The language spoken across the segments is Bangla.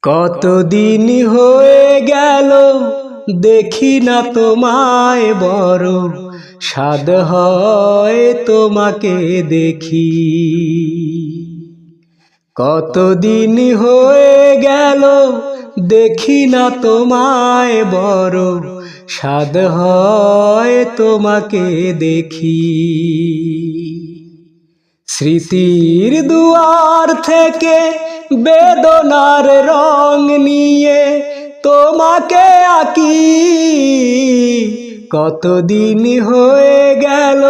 কতদিন হয়ে গেল দেখি না তোমায়, বড় সাধ হয় তোমাকে দেখি। কতদিন হয়ে গেল দেখি না তোমায়, বড় সাধ হয় তোমাকে দেখি। স্মৃতির দুয়ার থেকে বেদনার রং নিয়ে তোমাকে আঁকি। কতদিন হয়ে গেল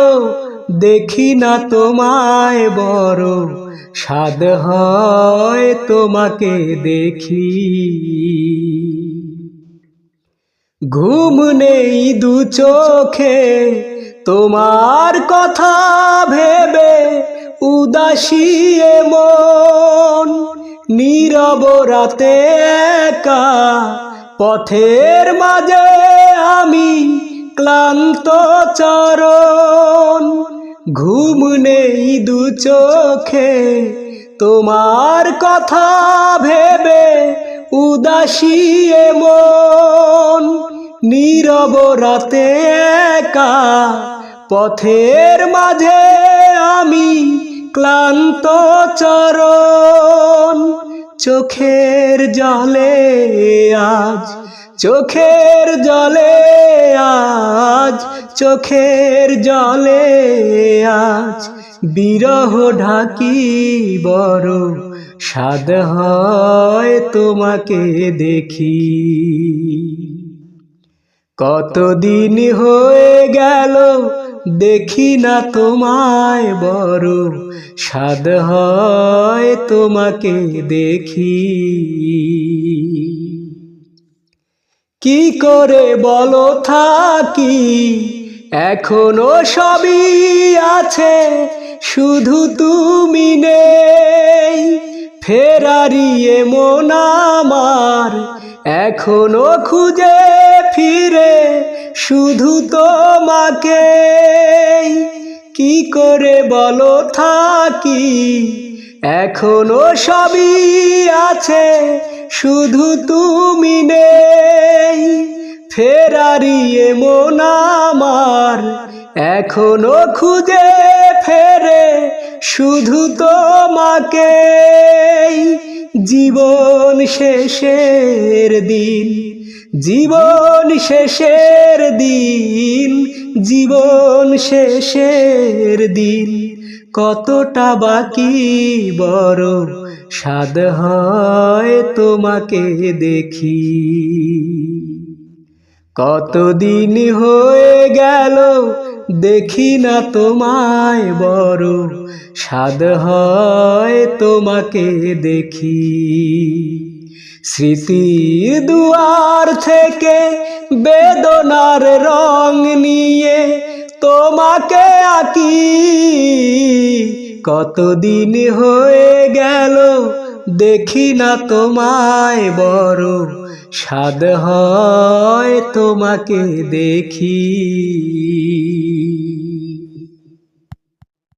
দেখি না তোমায়, বড় সাধ হয় তোমাকে দেখি। ঘুম নেই দু চোখে তোমার কথা ভেবে, উদাসী মন নীরব রাতে একা পথের মাঝে আমি ক্লান্ত চরণ। ঘুম নেই দু চোখে তোমার কথা ভেবে, উদাসী মন নীরব রাতে একা পথের মাঝে আমি ক্লান্ত চরণ। চোখের জলে আজ, চোখের জলে আজ, চোখের জলে আজ বিরহ ঢাকি। বড় সাধ হয় তোমাকে দেখি। কতদিন হয়ে গেল দেখি না তোমায়, বড় সাধ হয় তোমাকে দেখি। কি করে বলো থাকি, এখনো সবই আছে, শুধু তুমি নেই। ফেরারি মন আমার এখনো খুঁজে ফিরে শুধু তোমাকে। কি করে বলো থাকি, এখনো সবই আছে, শুধু তুমি নেই। ফেরারি মন আমার এখনো খুঁজে ফেরে শুধু তোমাকে। জীবন শেষের দিন, জীবন শেষের দিন, জীবন শেষের দিন কতটা বাকি। বড় সাধ হয় তোমাকে দেখি। কতদিন হয়ে গেল দেখি না তোমায়, বড় সাধ হয় তোমাকে দেখি। স্মৃতির দুয়ার থেকে বেদনার রং নিয়ে তোমাকে আঁকি। কতদিন হয়ে গেল দেখি না তোমায়, বড় সাধ হয় তোমাকে দেখি।